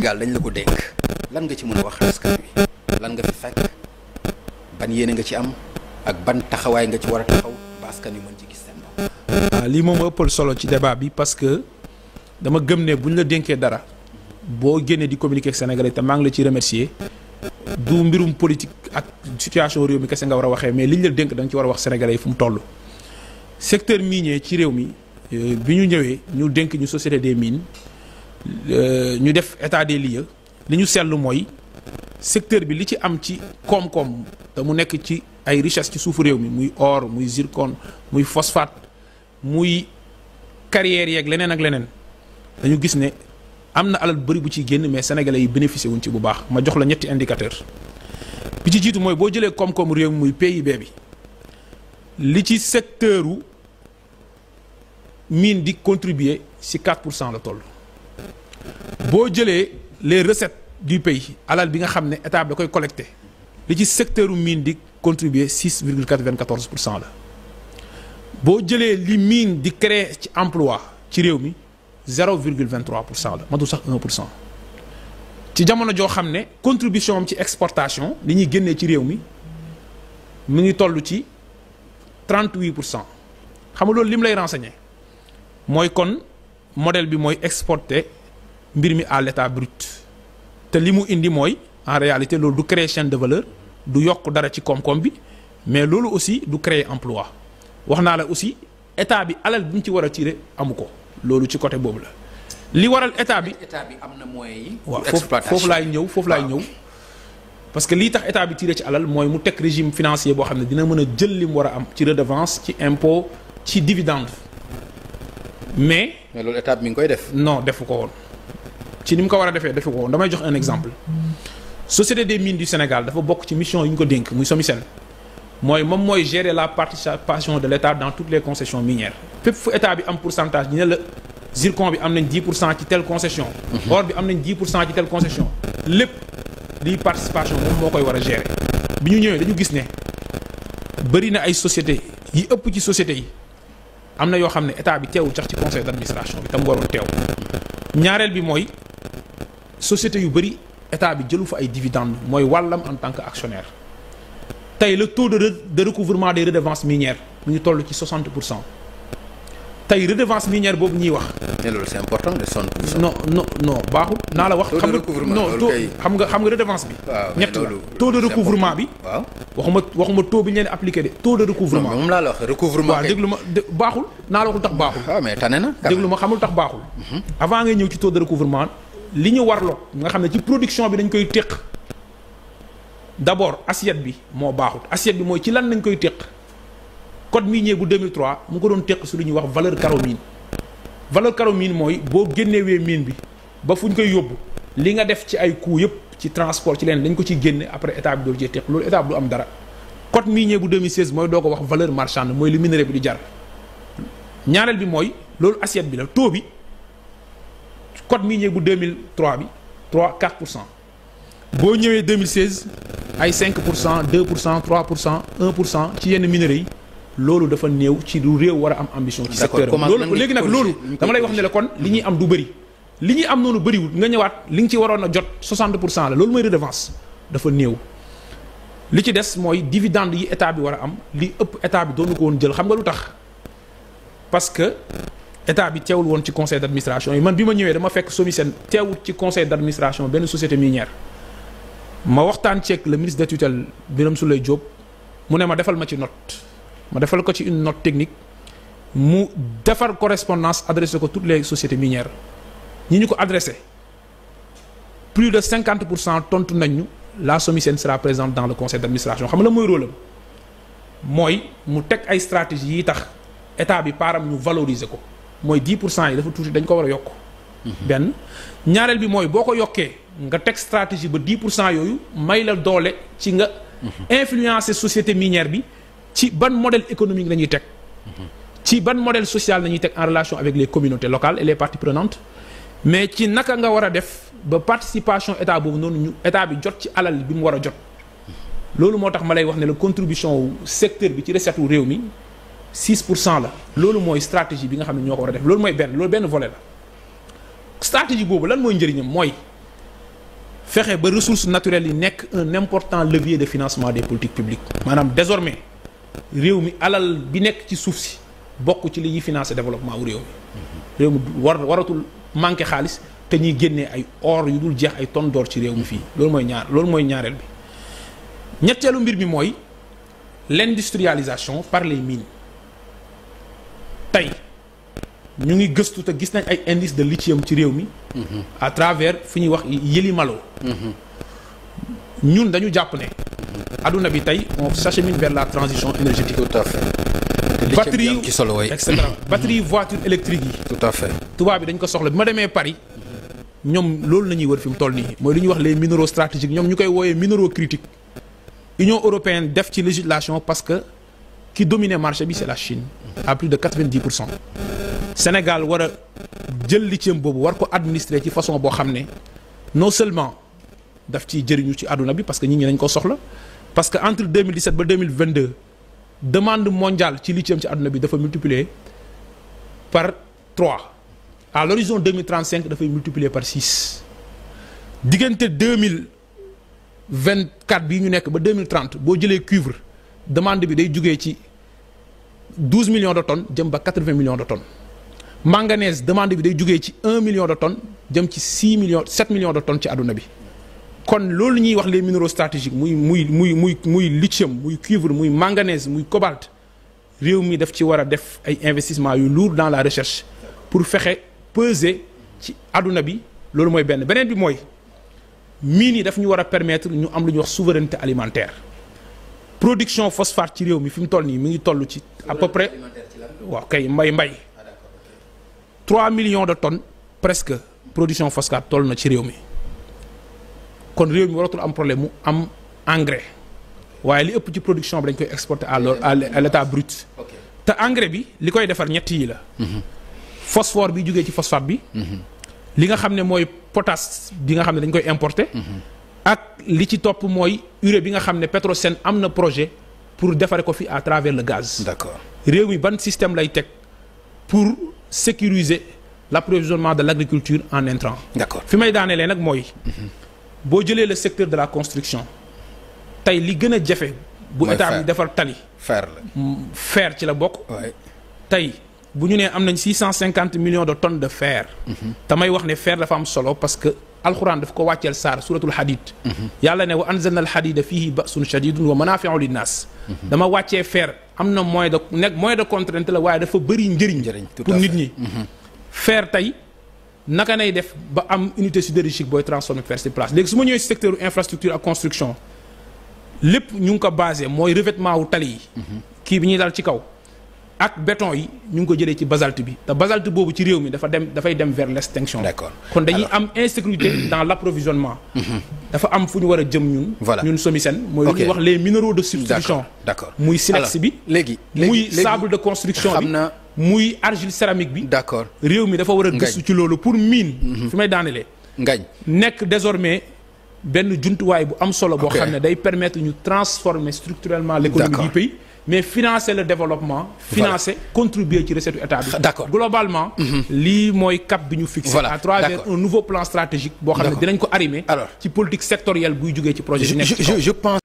Sénégal dañ la ko dénk lan nga ci mën a wax askan wi lan nga fi fekk ban yéene nga ci am ak ban taxawaay nga ci war a taxaw ba askan wi mën ci gis seen bopp. lii moom ëppal solo ci débat bi parce que dama gëm ne bu ñu la dénkee dara boo génnee di communiquer ak Sénégalais te maa ngi la ci remercier du mbirum politique ak situation réew mi kese nga war a waxee mais liñ la dénk da nga ci war a wax Sénégalais yi fu mu toll. secteur minier ci réew mi bi ñu ñëwee ñu dénk ñu société des mines ñu def état des lieux li ñu seetlu mooy secteur bi li ci am ci koom-koom te mu nekk ci ay richesse ci suufu réew mi muy or muy zircon muy phosphate muy carrière yeeg leneen ak leneen dañu gis ne am na alal bëri bu ciy génn mais sénégalais yi bénéficié wuñ ci bu baax ma jox la ñetti indicateur bi ci jiitu mooy boo jëlee koom-koom réew mi muy PIB bi li ci secteuru mine di contribuer ci 4% la toll boo jëlee les recettes du pays alal bi nga xam ne état bi da koy collecté li ci secteuru mine di contribuer 6,94% la boo jëlee li mine di créer ci emploi ci réew mi 0,23% la matul sax 1% ci jamono joo xam ne contribution am ci exportation li ñuy génnee ci réew mi mu ngi toll ci 38%. xam nga loolu lim lay renseigner mooy kon modèle bi mooy exporter mbir mi à l'état brut te li mu indi mooy en réalité loolu du créer chaîne de valeur du yokk dara ci koom-koom bi mais loolu aussi du créer emploi wax naa la aussi état bi alal bi mu ci war a tirer amu ko loolu ci côté boobu la li waral état bi am na moyens yi. waaw foofu laay ñëw parce que lii tax état bi tiré ci alal mooy mu teg régime financier boo xam ne dina mën a jël li mu war a am ci redevance ci impôt ci dividende mais loolu état bi mi ngi koy def. non defu ko woon ci ni mu ko war a defee defu ko woon damay jox un exemple société des mines du Sénégal dafa bokk ci mission yi ñu ko dénk muy SOMISEN mooy moom mooy gérer la participation de l'état dans toutes les concessions minières fépp fu état bi am pourcentage ñu ne la zircon bi am nañ 10% ci telle concession or bi am nañ 10% ci telle concession lépp liy participation moom moo koy war a gérer bi ñu ñëwee dañu gis ne bëri na ay sociétés yi ëpp ci sociétés yi am na yoo xam ne état bi teewul sax ci conseil d'administration bi tam waroon teew ñaareel bi mooy sociétés yu bëri état bi jëlu fa ay dividendes mooy wàllam en tant que actionnaire tey le taux de recouvrement des redevances minières mu ngi toll ci 60%. tey redevance minière boobu ñuy wax. mais loolu c'est important de 60%. non baaxul naa la wax. xam nga xam nga redevance bi. waaw ñett la taux de recouvrement bi. waaw waxuma taux bi ñu leen appliqué de taux de recouvrement. moom laa la wax recouvrement. waaw déglu ma baaxul naa la waxul tax baaxul. waaw mais tane na. déglu ma xamul tax baaxul. avant ngay ñëw ci taux de recouvrement li ñu warloo nga xam ne ci production bi dañ koy téq d'abord assiette bi moo baaxul assiette bi mooy ci lan nañ koy téq. code minier bu 2003 mu ko doon teq su lu ñuy wax valeur caromine valeur caromine mooy boo génnewee mine bi ba fu ñu koy yóbbu li nga def ci ay coûts yëpp ci transport ci leen dañ ko ciy génne après état bi doolu cee teq loolu état bi du am dara code minier bu 2016 mooy doo ko wax valeur marchande mooy li minerai bi di jar ñaareel bi mooy loolu assiette bi la taux bi code minier bu 2003 bi 4% boo ñëwee 2016 ay 5% 2% 3% 1% ci yenn minerais yi loolu dafa néew ci du réew war a am ambition ci secteur am loolu léegi nag loolu dama lay wax ne la kon li ñuy am du bëri li ñuy am noonu bëriwul nga ñëwaat li nga ci waroon a jot 60% la loolu mooy redevance dafa néew li ci des mooy dividende yi état bi war a am li ëpp état bi doonu ko woon jël xam nga lu tax parce que état bi teewul woon ci conseil d'administration yi man bi ma ñëwee dama fekk SOMISEN teewul ci conseil d'administration benn société minière ma waxtaan ceeg le ministre de tutelle Birame Souleye Diop mu ne ma defal ma ci note ma defal ko ci une note technique mu defar correspondance adressé ko toutes les sociétés minières ñi ñu ko adressé plus de 50% tontu nañ ñu la SOMISEN sera présente dans le conseil d'administration xam nga la mooy rôle am mooy mu teg ay stratégies yi tax état bi paaram ñu valoriser ko mooy 10% yi dafa tuuti dañ ko war a yokk. benn ñaareel bi mooy boo ko yokkee nga teg stratégie ba 10% yooyu may la doole ci nga. influencer société minière bi. ci ban modèle économique la ñuy teg ci ban modèle social la ñuy teg en relation avec les communautés locales et les parties prenantes mais ci naka nga war a def ba participation état boobu noonu ñu état bi jot ci alal bi mu war a jot loolu moo tax ma lay wax ne la contribution wu secteur bi ci recette wu réew mi 6% la loolu mooy stratégie bi nga xam ne ñoo ko war a def loolu mooy loolu benn volet la stratégie boobu lan mooy njëriñam mooy fexe ba ressources naturelles yi nekk un important levier de financement des politiques publiques maanaam désormais réew mi alal bi nekk ci suuf si bokk ci li ñuy financer développement wu réew mi waratul manqué xaalis te ñuy génnee ay or yu dul jeex ay tonnes d'or ci réew mi fii loolu mooy ñaareel bi ñetteelu mbir mi mooy l'industrialisation par les mines tey ñu ngi gëstu te gis nañ ay indice de lithium ci réew mi à travers fi ñuy wax Yeli Malo ñun dañu jàpp ne adduna bi tey on s'achemine vers la transition énergétique. Tout à fait. batterie et cetera batterie voiture électrique yi. Tout à fait. tubaab bi dañ ko soxla bi ma demee Paris ñoom loolu la ñuy wër fi mu toll nii mooy lu ñuy wax les minéraux stratégiques ñoom ñu koy wooyee minéraux critiques Union européenne def ci législation parce que ki domine marché bi c'est la Chine à plus de 90%. Sénégal war a jël lithium boobu war ko administrer ci façon boo xam ne non seulement daf ciy jëriñu ci àdduna bi parce que nit ñi dañ ko soxla parce que entre 2017 ba 2022 demande mondiale ci lithium ci àdduna bi dafa multiplier par 3 à l'horizon 2035 dafay multiplier par 6 diggante 2024 bii ñu nekk ba 2030 boo jëlee cuivre demande bi day jugee ci 12 millions de tonnes jëm ba 80 millions de tonnes manganèse demande bi day jugee ci 1 million de tonnes jëm ci 7 millions de tonnes ci àdduna bi kon loolu ñuy wax les minéraux stratégiques muy lithium muy cuivre muy manganèse muy cobalt réew mi daf ci war a def ay investissements yu lourd dans la recherche pour fexe peser ci àdduna bi loolu mooy beneen bi mooy mines yi daf ñu war a permettre ñu am lu ñuy wax souveraineté alimentaire production phosphate ci réew mi fi mu toll nii mi ngi toll ci à peu près waaw kay mbay 3 millions de tonnes presque production phosphate toll na ci réew mi kon réew mi waratul am problème mu am engrais waaye li ëpp ci production bi dañ koy exporter à l'état brut te engrais bi li koy defar ñett yi la phosphore bi jógee ci phosphate bi li nga xam ne mooy potasse bi nga xam ne dañ koy importer ak li ci topp mooy urée bi nga xam ne Petrosen am na projet pour defare ko fi à travers le gaz. D'accord. réew mi ban système lay teg pour sécuriser l'approvisionnement de l'agriculture en intrants. D'accord. fi may daanelee nag mooy boo jëlee le secteur de la construction tey li gën a jafe bu état bi defar tali fer la fer ci la bokk tey bu ñu nee am nañ 650 millions de tonnes de fer te may wax ne fer dafa am solo parce que alxuraan daf ko wàcceel saar suratul hadid yàlla ne wa anzalna al hadida fihi ba'sun shadidun wa manafi'u linnas dama wàccee fer am na moyen de contrainte la waaye dafa bëri njëriñ pour nit ñi fer tey naka nay def ba am unité sidérurgique booy transformer fer sur place léegi su ma ñëwee si secteur infrastructure ak construction lépp ñu ngi ko basé mooy revêtement wu tali yi kii bi ñuy dal ci kaw ak béton yi ñu ngi ko jëlee ci basalte bi te basalte boobu ci réew mi dafay dem vers l'extinction. D'accord. kon dañuy am insécurité dans l'approvisionnement. dafa am fu ñu war a jëm ñun. voilà ñun SOMISEN. mooy lu ñuy wax les minéraux de substitution. d'accord muy silex bi. léegi muy sable de construction bi. muy argile céramique bi. d'accord réew mi dafa war a gëstu ci loolu pour mine. fi may daanelee. nekk désormais benn jumtuwaay bu am solo. boo xam ne day permettre ñu transformer structurellement l'économie du pays. mais financer le développement. financer contribuer ci recette état bi. d'accord globalement. lii mooy cap bi ñu fixé. à travers un nouveau plan stratégique. boo xam ne dinañ ko arrimer. ci politique sectorielle buy jógee ci projet bi nekk ci kaw. je pense.